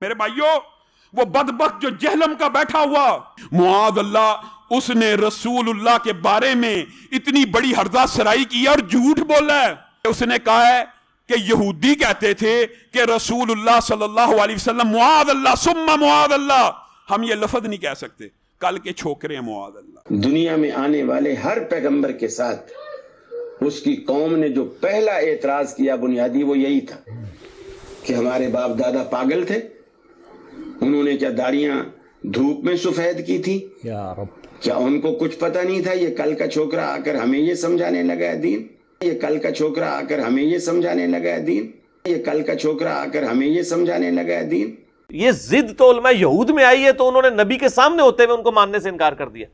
میرے بھائیوں، وہ بدبخت جو جہلم کا بیٹھا ہوا معاذ اللہ، اس نے رسول اللہ کے بارے میں اتنی بڑی ہرزہ سرائی کی اور جھوٹ بولا ہے۔ اس نے کہا ہے کہ یہودی کہتے تھے کہ رسول اللہ صلی اللہ علیہ وسلم معاذ اللہ ثم معاذ اللہ، ہم یہ لفظ نہیں کہہ سکتے، کل کے چھوکرے ہیں معاذ اللہ۔ دنیا میں آنے والے ہر پیغمبر کے ساتھ اس کی قوم نے جو پہلا اعتراض کیا بنیادی وہ یہی تھا کہ ہمارے باپ دادا پاگل تھے، انہوں نے کیا داڑیاں دھوپ میں سفید کی تھی؟ یا رب، کیا ان کو کچھ پتہ نہیں تھا؟ یہ کل کا چھوکرا آ کر ہمیں یہ سمجھانے لگا ہے دین، یہ کل کا چھوکرا آ کر ہمیں یہ سمجھانے لگا ہے دین، یہ کل کا چھوکرا آ کر ہمیں یہ سمجھانے لگا ہے دین۔ یہ ضد تو علماء یہود میں آئی ہے تو انہوں نے نبی کے سامنے ہوتے ہوئے ان کو ماننے سے انکار کر دیا۔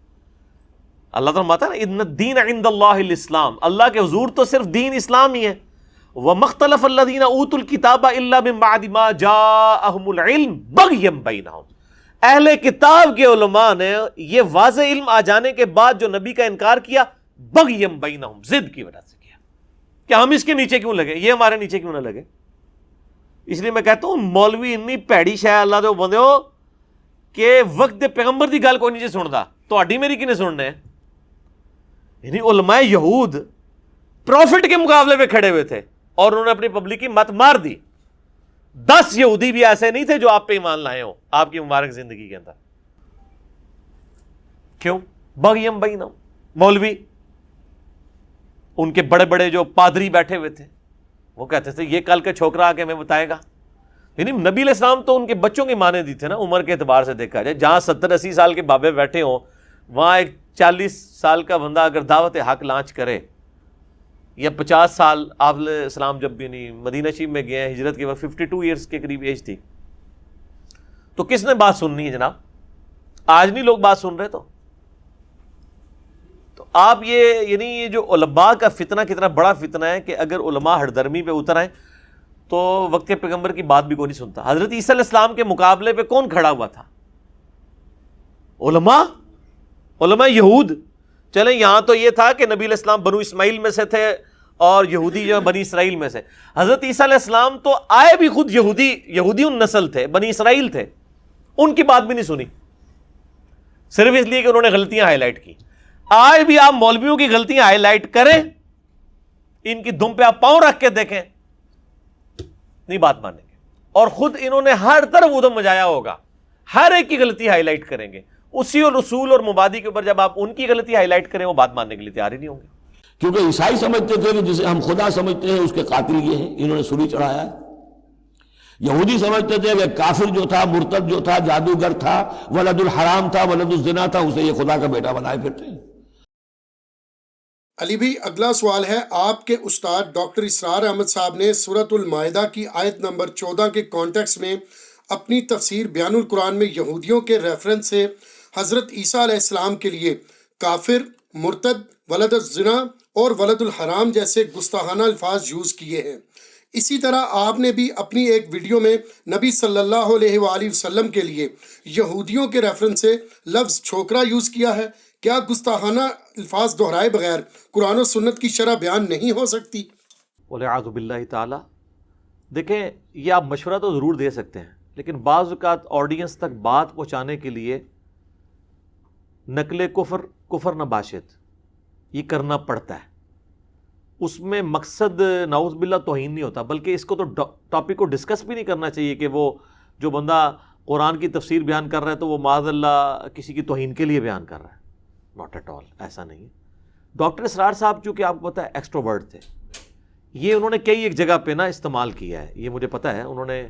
اللہ تعالیٰ ماتا نا ان الدین عند اللہ الاسلام، اللہ کے حضور تو صرف دین اسلام ہی ہے۔ وَمَا اخْتَلَفَ الَّذِينَ أُوتُوا الْكِتَابَ إِلَّا مِن بَعْدِ مَا جَاءَهُمُ الْعِلْمُ بَغْيًا بَيْنَهُمْ، اہل کتاب کے علماء نے یہ واضح علم آ جانے کے بعد جو نبی کا انکار کیا، بغیم بینہم، ضد کی وجہ سے کیا کہ ہم اس کے نیچے کیوں لگے، یہ ہمارے نیچے کیوں نہ لگے۔ اس لیے میں کہتا ہوں مولوی اتنی پیڑی شے اللہ دے بندے ہو کہ وقت دے پیغمبر دی گل کوئی نہیں جی سندا، تہاڈی میری کنے سننے۔ یعنی علماء یہود پروفٹ کے مقابلے پہ کھڑے ہوئے تھے اور انہوں نے اپنی پبلک کی مت مار دی۔ 10 یہودی بھی ایسے نہیں تھے جو آپ پہ ایمان لائے ہوں آپ کی مبارک زندگی کے اندر۔ کیوں؟ بغیم بینہم، مولوی ان کے بڑے بڑے جو پادری بیٹھے ہوئے تھے وہ کہتے تھے یہ کل کا چھوکرا آ کے ہمیں بتائے گا۔ یعنی نبی علیہ السلام تو ان کے بچوں کی مانے دی تھے نا، عمر کے اعتبار سے دیکھا جائے، جہاں 70-80 سال کے بابے بیٹھے ہوں وہاں ایک 40 سال کا بندہ اگر دعوت حق لانچ کرے، یا 50 سال آپ علیہ السلام جب بھی نہیں مدینہ شریف میں گئے ہیں ہجرت کے وقت 52 ایئرس کے قریب ایج تھی، تو کس نے بات سننی ہے جناب؟ آج نہیں لوگ بات سن رہے تو آپ یہ یہ جو علماء کا فتنہ کتنا بڑا فتنہ ہے کہ اگر علماء ہردرمی پہ اتر آئیں تو وقت کے پیغمبر کی بات بھی کوئی نہیں سنتا۔ حضرت عیسیٰ علیہ السلام کے مقابلے پہ کون کھڑا ہوا تھا؟ علماء یہود۔ چلیں یہاں تو یہ تھا کہ نبی علیہ السلام بنو اسماعیل میں سے تھے اور یہودی جو بنی اسرائیل میں سے۔ حضرت عیسیٰ علیہ السلام تو آئے بھی خود یہودی نسل تھے، بنی اسرائیل تھے، ان کی بات بھی نہیں سنی، صرف اس لیے کہ انہوں نے غلطیاں ہائی لائٹ کی۔ آج بھی آپ مولویوں کی غلطیاں ہائی لائٹ کریں، ان کی دم پہ آپ پاؤں رکھ کے دیکھیں، نہیں بات مانیں گے، اور خود انہوں نے ہر طرف ادھم مچایا ہوگا، ہر ایک کی غلطی ہائی لائٹ کریں گے۔ اسی اور رسول اور مبادی کے اوپر جب آپ ان کی غلطی ہائی لائٹ کریں وہ بات ماننے کے لیے تیار ہی نہیں ہوں گے۔ کیونکہ عیسائی سمجھتے تھے کہ جسے ہم خدا سمجھتے ہیں اس کے قاتل یہ ہیں، انہوں نے سولی چڑھایا ہے۔ یہودی سمجھتے تھے کہ کافر جو تھا، مرتد جو تھا، جادوگر تھا، ولد الحرام تھا، ولد الزنا تھا، اسے یہ خدا کا بیٹا بنائے پھرتے ہیں۔ علی بھائی اگلا سوال ہے، آپ کے استاد ڈاکٹر اسرار احمد صاحب نے سورۃ المائدہ کی آیت نمبر 14 کے کانٹیکس میں اپنی تفسیر بیان القرآن میں یہودیوں کے ریفرنس سے حضرت عیسیٰ علیہ السلام کے لیے کافر، مرتد، ولد الزنا اور ولد الحرام جیسے گستاخانہ الفاظ یوز کیے ہیں۔ اسی طرح آپ نے بھی اپنی ایک ویڈیو میں نبی صلی اللہ علیہ وآلہ وسلم کے لیے یہودیوں کے ریفرنس سے لفظ چھوکرا یوز کیا ہے۔ کیا گستاخانہ الفاظ دہرائے بغیر قرآن و سنت کی شرح بیان نہیں ہو سکتی؟ والعیاذ باللہ تعالی۔ دیکھیں یہ آپ مشورہ تو ضرور دے سکتے ہیں، لیکن بعض اوقات آڈینس تک بات پہنچانے کے لیے نقل کفر نباشت یہ کرنا پڑتا ہے۔ اس میں مقصد نعوذ باللہ توہین نہیں ہوتا، بلکہ اس کو تو ٹاپک کو ڈسکس بھی نہیں کرنا چاہیے کہ وہ جو بندہ قرآن کی تفسیر بیان کر رہا ہے تو وہ معاذ اللہ کسی کی توہین کے لیے بیان کر رہا ہے۔ ناٹ ایٹ آل، ایسا نہیں ہے۔ ڈاکٹر اسرار صاحب چونکہ آپ کو پتہ ہے ایکسٹروورٹ تھے، یہ انہوں نے کئی ایک جگہ پہ نا استعمال کیا ہے، یہ مجھے پتہ ہے۔ انہوں نے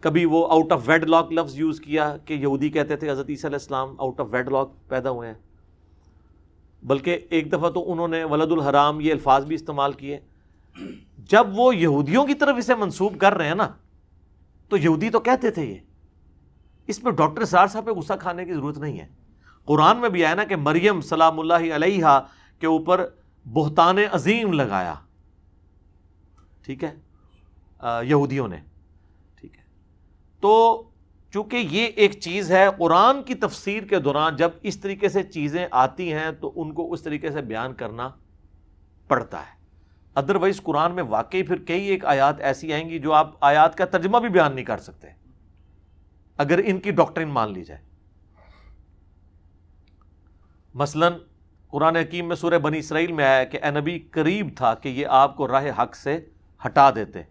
کبھی وہ آؤٹ آف ویڈ لاک لفظ یوز کیا کہ یہودی کہتے تھے حضرت عیسیٰ علیہ السلام آؤٹ آف ویڈ لاک پیدا ہوئے ہیں، بلکہ ایک دفعہ تو انہوں نے ولد الحرام یہ الفاظ بھی استعمال کیے۔ جب وہ یہودیوں کی طرف اسے منسوب کر رہے ہیں نا تو یہودی تو کہتے تھے یہ، اس میں ڈاکٹر اسرار صاحب پہ غصہ کھانے کی ضرورت نہیں ہے۔ قرآن میں بھی آیا نا کہ مریم سلام اللہ علیہا کے اوپر بہتان عظیم لگایا، ٹھیک ہے، یہودیوں نے، ٹھیک ہے۔ تو چونکہ یہ ایک چیز ہے، قرآن کی تفسیر کے دوران جب اس طریقے سے چیزیں آتی ہیں تو ان کو اس طریقے سے بیان کرنا پڑتا ہے۔ ادروائز قرآن میں واقعی پھر کئی ایک آیات ایسی آئیں گی جو آپ آیات کا ترجمہ بھی بیان نہیں کر سکتے، اگر ان کی ڈاکٹرن مان لی جائے. مثلا قرآن حکیم میں سورہ بنی اسرائیل میں آیا کہ اے نبی قریب تھا کہ یہ آپ کو راہ حق سے ہٹا دیتے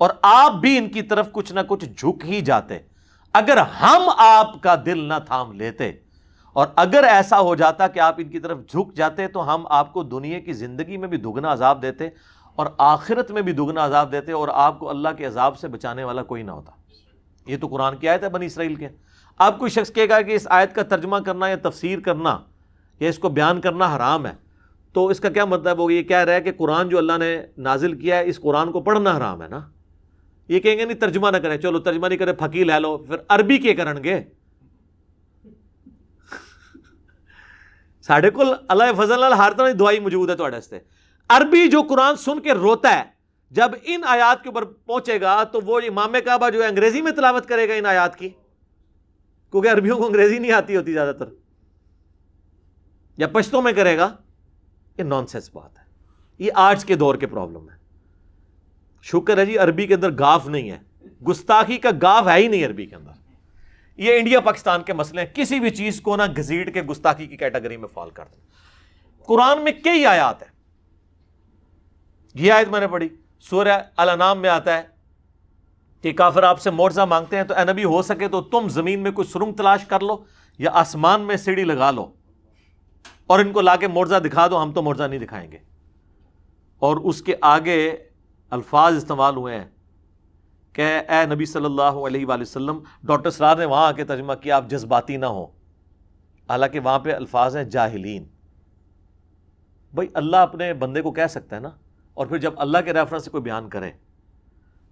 اور آپ بھی ان کی طرف کچھ نہ کچھ جھک ہی جاتے اگر ہم آپ کا دل نہ تھام لیتے، اور اگر ایسا ہو جاتا کہ آپ ان کی طرف جھک جاتے تو ہم آپ کو دنیا کی زندگی میں بھی دگنا عذاب دیتے اور آخرت میں بھی دگنا عذاب دیتے، اور آپ کو اللہ کے عذاب سے بچانے والا کوئی نہ ہوتا. یہ تو قرآن کی آیت ہے بنی اسرائیل کے. آپ کوئی شخص کہے گا کہ اس آیت کا ترجمہ کرنا یا تفسیر کرنا یا اس کو بیان کرنا حرام ہے، تو اس کا کیا مطلب ہوگا؟ یہ کہہ رہا ہے کہ قرآن جو اللہ نے نازل کیا ہے اس قرآن کو پڑھنا حرام ہے نا. یہ کہیں گے نہیں ترجمہ نہ کریں، چلو ترجمہ نہیں کرے پھکی لے لو، پھر عربی کے کرن گے. ساڑھے کل اللہ فضل نال ہر طرح کی دعائی موجود ہے تھوڑے واسطے. عربی جو قرآن سن کے روتا ہے جب ان آیات کے اوپر پہنچے گا تو وہ امام کعبہ جو ہے انگریزی میں تلاوت کرے گا ان آیات کی، کیونکہ عربیوں کو انگریزی نہیں آتی ہوتی زیادہ تر، یا پشتوں میں کرے گا. یہ نان سینس بات ہے. یہ آج کے دور کے پرابلم ہے. شکر ہے جی عربی کے اندر گاف نہیں ہے، گستاخی کا گاف ہے ہی نہیں عربی کے اندر. یہ انڈیا پاکستان کے مسئلے ہیں، کسی بھی چیز کو نہ گھسیٹ کے گستاخی کی کیٹیگری میں فال کر دیں. قرآن میں کئی آیات ہیں. یہ آیت میں نے پڑھی سورہ الانعام میں آتا ہے کہ کافر آپ سے معجزہ مانگتے ہیں تو اے نبی ہو سکے تو تم زمین میں کوئی سرنگ تلاش کر لو یا آسمان میں سیڑھی لگا لو اور ان کو لا کے معجزہ دکھا دو، ہم تو معجزہ نہیں دکھائیں گے. اور اس کے آگے الفاظ استعمال ہوئے ہیں کہ اے نبی صلی اللہ علیہ وآلہ وسلم، ڈاکٹر اسرار نے وہاں آ کے ترجمہ کیا آپ جذباتی نہ ہو، حالانکہ وہاں پہ الفاظ ہیں جاہلین. بھائی اللہ اپنے بندے کو کہہ سکتا ہے نا، اور پھر جب اللہ کے ریفرنس سے کوئی بیان کرے.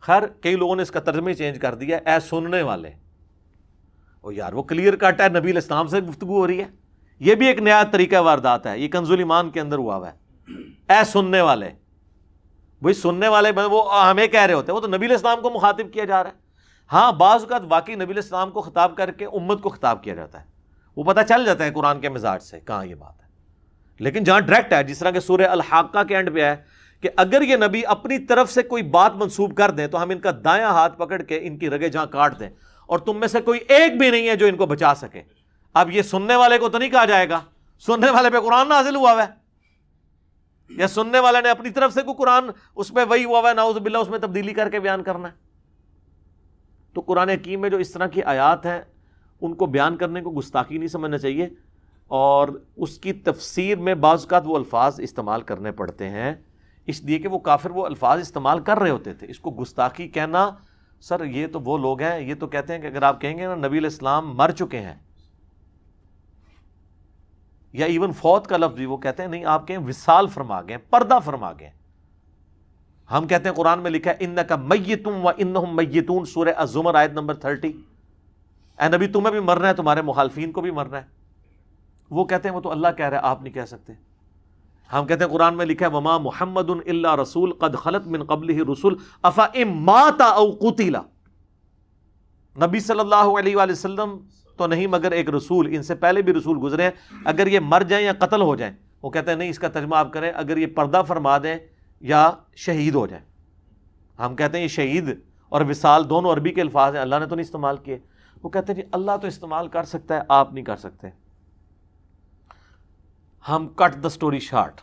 خیر کئی لوگوں نے اس کا ترجمہ چینج کر دیا اے سننے والے. او یار وہ کلیئر کٹ ہے، نبی علیہ السلام سے گفتگو ہو رہی ہے. یہ بھی ایک نیا طریقہ واردات ہے، یہ کنز الایمان کے اندر ہوا ہوا ہے. اے سننے والے، وہی سننے والے وہ ہمیں کہہ رہے ہوتے ہیں، وہ تو نبی علیہ السلام کو مخاطب کیا جا رہا ہے. ہاں بعض اوقات واقعی نبی علیہ السلام کو خطاب کر کے امت کو خطاب کیا جاتا ہے، وہ پتہ چل جاتا ہے قرآن کے مزاج سے کہاں یہ بات ہے. لیکن جہاں ڈائریکٹ ہے، جس طرح کہ سورہ الحاقہ کے اینڈ پہ ہے کہ اگر یہ نبی اپنی طرف سے کوئی بات منسوب کر دیں تو ہم ان کا دایاں ہاتھ پکڑ کے ان کی رگیں جہاں کاٹ دیں، اور تم میں سے کوئی ایک بھی نہیں ہے جو ان کو بچا سکے. اب یہ سننے والے کو تو نہیں کہا جائے گا، سننے والے پہ قرآن نازل ہوا ہے، یا سننے والے نے اپنی طرف سے کوئی قرآن اس پہ وہی ہوا ہے نعوذ باللہ اس میں تبدیلی کر کے بیان کرنا ہے. تو قرآن حکیم میں جو اس طرح کی آیات ہیں ان کو بیان کرنے کو گستاخی نہیں سمجھنا چاہیے، اور اس کی تفسیر میں بعض اوقات وہ الفاظ استعمال کرنے پڑتے ہیں اس لیے کہ وہ کافر وہ الفاظ استعمال کر رہے ہوتے تھے. اس کو گستاخی کہنا، سر یہ تو وہ لوگ ہیں، یہ تو کہتے ہیں کہ اگر آپ کہیں گے نا نبی علیہ السلام مر چکے ہیں یا ایون فوت کا لفظ بھی وہ کہتے ہیں نہیں، آپ کہیں وصال فرما گئے، پردہ فرما گئے. ہم کہتے ہیں قرآن میں لکھا ہے انک میت وانہم میتون، سورہ الزمر آیت نمبر 30. اے نبی تمہیں بھی مرنا ہے، تمہارے مخالفین کو بھی مرنا ہے. وہ کہتے ہیں وہ تو اللہ کہہ رہا ہے، آپ نہیں کہہ سکتے. ہم کہتے ہیں قرآن میں لکھا ہے وما محمد الا رسول قد خلت من قبلہ الرسل افان مات او قتل. نبی صلی اللہ علیہ وآلہ وسلم تو نہیں مگر ایک رسول، ان سے پہلے بھی رسول گزرے ہیں، اگر یہ مر جائیں یا قتل ہو جائیں. وہ کہتے ہیں نہیں، اس کا ترجمہ آپ کریں اگر یہ پردہ فرما دیں یا شہید ہو جائیں. ہم کہتے ہیں یہ شہید اور وصال دونوں عربی کے الفاظ ہیں، اللہ نے تو نہیں استعمال کیے. وہ کہتے ہیں جی اللہ تو استعمال کر سکتا ہے، آپ نہیں کر سکتے. ہم کٹ دا سٹوری شارٹ،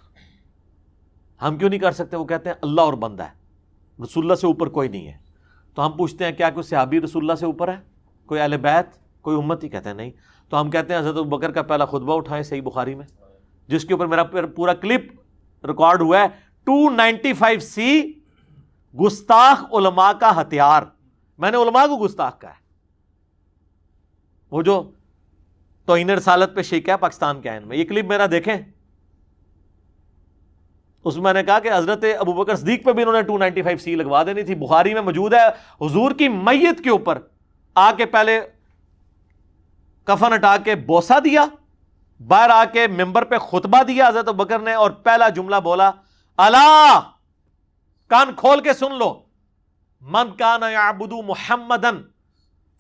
ہم کیوں نہیں کر سکتے؟ وہ کہتے ہیں اللہ اور بندہ ہے، رسول اللہ سے اوپر کوئی نہیں ہے. تو ہم پوچھتے ہیں کیا کوئی صحابی رسول اللہ سے اوپر ہے، کوئی اہل بیت، کوئی امت؟ ہی کہتے ہیں نہیں. تو ہم کہتے ہیں حضرت ابوبکر کا پہلا خطبہ اٹھائیں صحیح بخاری میں، جس کے اوپر میرا پورا کلپ ریکارڈ ہوا ہے. 295C گستاخ علماء کا ہتھیار. میں نے علماء کو گستاخ کہا ہے. وہ جو توہین رسالت پہ شیک ہے پاکستان کے آئین میں، یہ کلپ میرا دیکھیں. اس میں نے کہا کہ حضرت ابوبکر صدیق پہ بھی انہوں نے 295C لگوا دینی تھی. بخاری میں موجود ہے، حضور کی میت کے اوپر آ کے پہلے کفن ہٹا کے بوسہ دیا، باہر آ کے ممبر پہ خطبہ دیا حضرت ابوبکر نے، اور پہلا جملہ بولا الا، کان کھول کے سن لو، من کان یعبد محمدن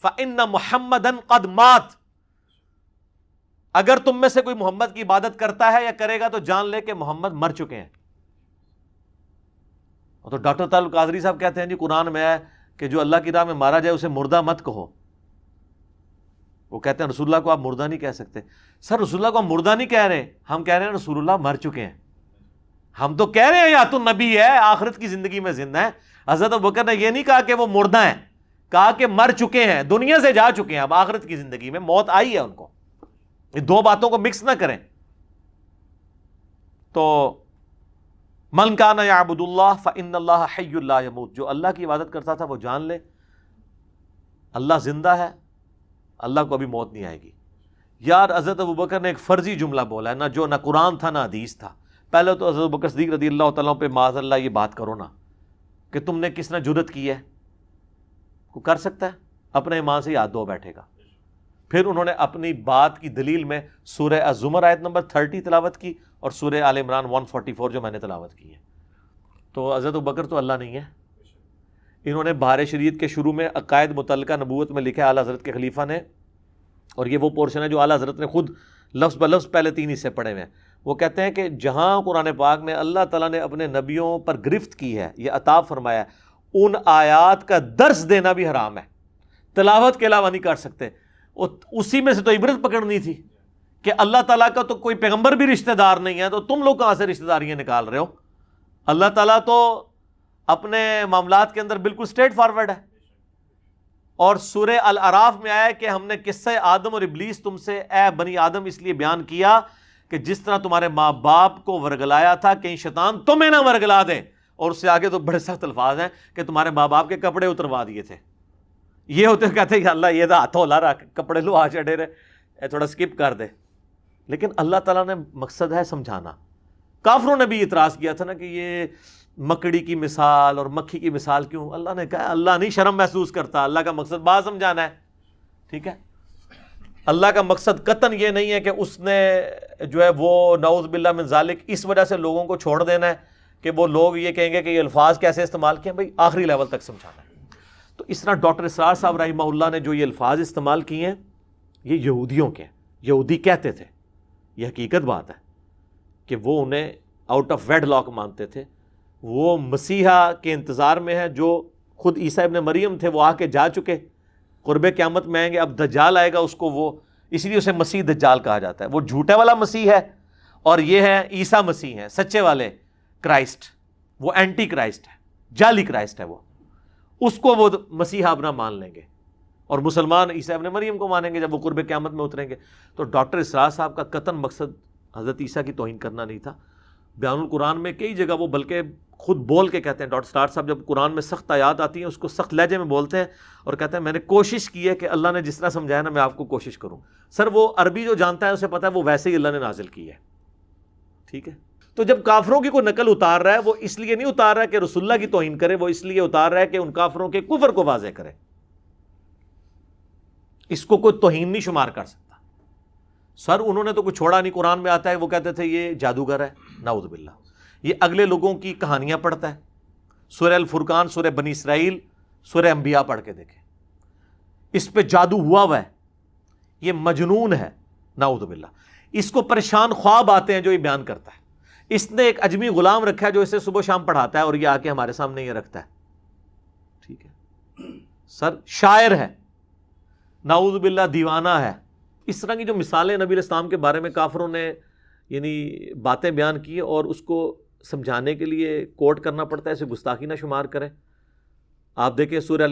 فإن محمدن قد مات. اگر تم میں سے کوئی محمد کی عبادت کرتا ہے یا کرے گا تو جان لے کہ محمد مر چکے ہیں. تو ڈاکٹر طارق القادری صاحب کہتے ہیں جی قرآن میں ہے کہ جو اللہ کی راہ میں مارا جائے اسے مردہ مت کہو. وہ کہتے ہیں رسول اللہ کو آپ مردہ نہیں کہہ سکتے. سر رسول اللہ کو ہم مردہ نہیں کہہ رہے, ہم کہہ رہے ہیں رسول اللہ مر چکے ہیں. ہم تو کہہ رہے ہیں یا تو نبی ہے, آخرت کی زندگی میں زندہ ہے. حضرت ابوبکر نے یہ نہیں کہا کہ وہ مردہ ہیں, کہا کہ مر چکے ہیں, دنیا سے جا چکے ہیں, اب آخرت کی زندگی میں موت آئی ہے ان کو. یہ دو باتوں کو مکس نہ کریں. تو من کان یعبد اللہ فإن اللہ حی لا یموت, جو اللہ کی عبادت کرتا تھا وہ جان لے اللہ زندہ ہے, اللہ کو ابھی موت نہیں آئے گی. یار حضرت ابوبکر نے ایک فرضی جملہ بولا ہے, نہ قرآن تھا نہ حدیث تھا. پہلے تو حضرت ابوبکر صدیق رضی اللہ تعالیٰ پہ معاذ اللہ یہ بات کرو نا کہ تم نے کس نے جرت کی ہے, کو کر سکتا ہے اپنے ایمان سے ہاتھ دھو بیٹھے گا. پھر انہوں نے اپنی بات کی دلیل میں سورہ الزمر آیت نمبر 30 تلاوت کی اور سورہ آل عمران 144 جو میں نے تلاوت کی ہے. تو حضرت ابوبکر تو اللہ نہیں ہے. انہوں نے بہار شریعت کے شروع میں عقائد متعلقہ نبوت میں لکھا ہے اعلیٰ حضرت کے خلیفہ نے, اور یہ وہ پورشن ہے جو اعلیٰ حضرت نے خود لفظ بلفظ پہلے 3 حصے پڑھے ہوئے ہیں. وہ کہتے ہیں کہ جہاں قرآن پاک میں اللہ تعالیٰ نے اپنے نبیوں پر گرفت کی ہے, یہ عطاب فرمایا ہے, ان آیات کا درس دینا بھی حرام ہے, تلاوت کے علاوہ نہیں کر سکتے. اسی میں سے تو عبرت پکڑنی تھی کہ اللہ تعالیٰ کا تو کوئی پیغمبر بھی رشتہ دار نہیں ہے, تو تم لوگ کہاں سے رشتہ داریاں نکال رہے ہو؟ اللہ تعالیٰ تو اپنے معاملات کے اندر بالکل اسٹریٹ فارورڈ ہے. اور سورہ الاعراف میں آیا کہ ہم نے قصہ آدم اور ابلیس تم سے اے بنی آدم اس لیے بیان کیا کہ جس طرح تمہارے ماں باپ کو ورگلایا تھا کہیں شیطان تمہیں نہ ورگلا دے. اور اس سے آگے تو بڑے سخت الفاظ ہیں کہ تمہارے ماں باپ کے کپڑے اتروا دیے تھے. یہ ہوتے کہتے ہیں کہ اللہ یہ تھا ہاتھوں لا رہا, کپڑے لو آ چڑھے رہے, تھوڑا سکپ کر دے. لیکن اللہ تعالیٰ نے مقصد ہے سمجھانا. کافروں نے بھی اعتراض کیا تھا نا کہ یہ مکڑی کی مثال اور مکھی کی مثال کیوں؟ اللہ نے کہا اللہ نہیں شرم محسوس کرتا, اللہ کا مقصد بات سمجھانا ہے. ٹھیک ہے, اللہ کا مقصد قطعاً یہ نہیں ہے کہ اس نے جو ہے وہ نعوذ باللہ من ذالک اس وجہ سے لوگوں کو چھوڑ دینا ہے کہ وہ لوگ یہ کہیں گے کہ یہ الفاظ کیسے استعمال کیے. بھائی آخری لیول تک سمجھانا ہے. تو اس طرح ڈاکٹر اسرار صاحب رحمہ اللہ نے جو یہ الفاظ استعمال کیے ہیں یہ یہودیوں کے, یہودی کہتے تھے, یہ حقیقت بات ہے کہ وہ انہیں آؤٹ آف ویڈ لاک مانتے تھے. وہ مسیحا کے انتظار میں ہے جو خود عیسیٰ ابن مریم تھے, وہ آ کے جا چکے, قرب قیامت میں آئیں گے. اب دجال آئے گا, اس کو وہ اس لیے اسے مسیح دجال کہا جاتا ہے. وہ جھوٹے والا مسیح ہے اور یہ ہے عیسیٰ مسیح ہے, سچے والے کرائسٹ. وہ اینٹی کرائسٹ ہے, جعلی کرائسٹ ہے. وہ اس کو وہ مسیحا اپنا مان لیں گے اور مسلمان عیسیٰ ابن مریم کو مانیں گے جب وہ قرب قیامت میں اتریں گے. تو ڈاکٹر اسرار صاحب کا قطعاً مقصد حضرت عیسیٰ کی توہین کرنا نہیں تھا. بیان القرآن میں کئی جگہ وہ بلکہ خود بول کے کہتے ہیں, ڈاکٹر اسرار صاحب جب قرآن میں سخت آیات آتی ہیں اس کو سخت لہجے میں بولتے ہیں اور کہتے ہیں میں نے کوشش کی ہے کہ اللہ نے جس طرح سمجھایا نا میں آپ کو کوشش کروں. سر وہ عربی جو جانتا ہے اسے پتا ہے وہ ویسے ہی اللہ نے نازل کی ہے. ٹھیک ہے, تو جب کافروں کی کوئی نقل اتار رہا ہے وہ اس لیے نہیں اتار رہا کہ رسول اللہ کی توہین کرے, وہ اس لیے اتار رہا ہے کہ ان کافروں کے کفر کو واضح کرے. اس کو کوئی توہین نہیں شمار کر سکتا. سر انہوں نے تو کچھ چھوڑا نہیں, قرآن میں آتا ہے وہ کہتے تھے یہ جادوگر ہے, نعوذ باللہ. یہ اگلے لوگوں کی کہانیاں پڑھتا ہے, سورہ الفرقان, سورہ بنی اسرائیل, سورہ انبیاء پڑھ کے دیکھیں, اس پہ جادو ہوا ہے, یہ مجنون ہے, نعوذ باللہ. اس کو پریشان خواب آتے ہیں جو یہ بیان کرتا ہے. اس نے ایک اجمی غلام رکھا ہے جو اسے صبح شام پڑھاتا ہے اور یہ آ کے ہمارے سامنے یہ رکھتا ہے. ٹھیک ہے سر, شاعر ہے, نعوذ باللہ دیوانہ ہے. اس طرح کی جو مثالیں نبی علیہ السلام کے بارے میں کافروں نے یعنی باتیں بیان کی اور اس کو سمجھانے کے لیے کوٹ کرنا پڑتا ہے, اسے گستاخی نہ شمار کریں. آپ دیکھیں سورہ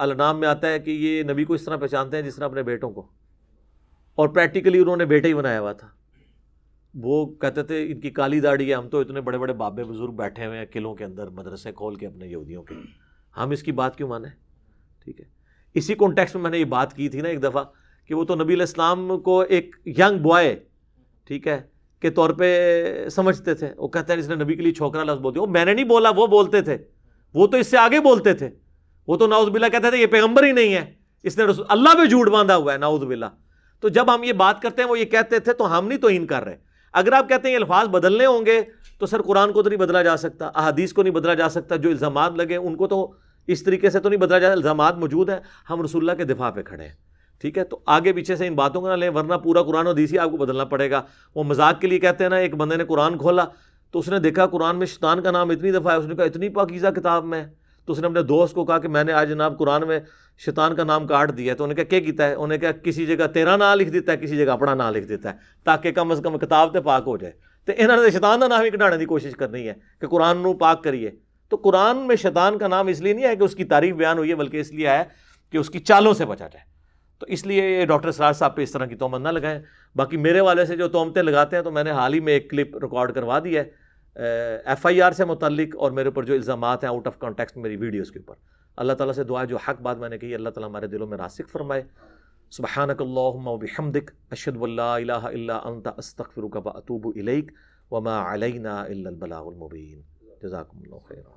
الانعام میں آتا ہے کہ یہ نبی کو اس طرح پہچانتے ہیں جس طرح اپنے بیٹوں کو, اور پریکٹیکلی انہوں نے بیٹا ہی بنایا ہوا تھا. وہ کہتے تھے ان کی کالی داڑھی ہے, ہم تو اتنے بڑے بڑے بابے بزرگ بیٹھے ہوئے ہیں قلعوں کے اندر مدرسے کھول کے اپنے یہودیوں کے, ہم اس کی بات کیوں مانیں. ٹھیک ہے, اسی کانٹیکسٹ میں نے یہ بات کی تھی نا ایک دفعہ کہ وہ تو نبی علیہ السلام کو ایک ینگ بوائے ٹھیک ہے کے طور پہ سمجھتے تھے. وہ کہتے ہیں اس نے نبی کے لیے چھوکرا لفظ بول دیا. وہ میں نے نہیں بولا, وہ بولتے تھے, وہ تو اس سے آگے بولتے تھے. وہ تو نعوذ باللہ کہتے تھے یہ پیغمبر ہی نہیں ہے, اس نے رسول اللہ پہ جھوٹ باندھا ہوا ہے, نعوذ باللہ. تو جب ہم یہ بات کرتے ہیں وہ یہ کہتے تھے تو ہم نہیں توہین کر رہے. اگر آپ کہتے ہیں یہ الفاظ بدلنے ہوں گے تو سر قرآن کو تو نہیں بدلا جا سکتا, احادیث کو نہیں بدلا جا سکتا, جو الزامات لگے ان کو تو اس طریقے سے تو نہیں بدلا جا سکتا. الزامات موجود ہیں, ہم رسول اللہ کے دفاع پہ کھڑے ہیں. ٹھیک ہے, تو آگے پیچھے سے ان باتوں کو نہ لیں ورنہ پورا قرآن و حدیث ہی آپ کو بدلنا پڑے گا. وہ مذاق کے لیے کہتے ہیں نا, ایک بندے نے قرآن کھولا تو اس نے دیکھا قرآن میں شیطان کا نام اتنی دفعہ ہے, اس نے کہا اتنی پاکیزہ کتاب میں, تو اس نے اپنے دوست کو کہا کہ میں نے آج جناب قرآن میں شیطان کا نام کاٹ دیا ہے. تو انہوں نے کہا کیا کیتا ہے؟ انہوں نے کہا کسی جگہ تیرا نام لکھ دیتا ہے, کسی جگہ اپنا نام لکھ دیتا ہے, تاکہ کم از کم کتاب تے پاک ہو جائے. تو انہوں نے شیطان کا نام ہی کٹانے کی کوشش کرنی ہے کہ قرآن نو پاک کریے. تو قرآن میں شیطان کا نام اس لیے نہیں ہے کہ اس کی تعریف بیان ہوئی ہے, بلکہ اس لیے ہے کہ اس کی چالوں سے بچا جائے. تو اس لیے ڈاکٹر اسرار صاحب پہ اس طرح کی تہمت نہ لگائیں. باقی میرے والے سے جو تہمتیں لگاتے ہیں, تو میں نے حال ہی میں ایک کلپ ریکارڈ کروا دی ہے FIR سے متعلق, اور میرے اوپر جو الزامات ہیں آؤٹ آف کانٹیکسٹ میری ویڈیوز کے اوپر. اللہ تعالیٰ سے دعا ہے جو حق بات میں نے کہی اللہ تعالیٰ ہمارے دلوں میں راسخ فرمائے. سبحانک اللہم و بحمدک اشہد ان لا الہ الا انت استغفرک و اتوب الیک وما علینا الا البلاغ المبین. جزاکم اللہ خیرا.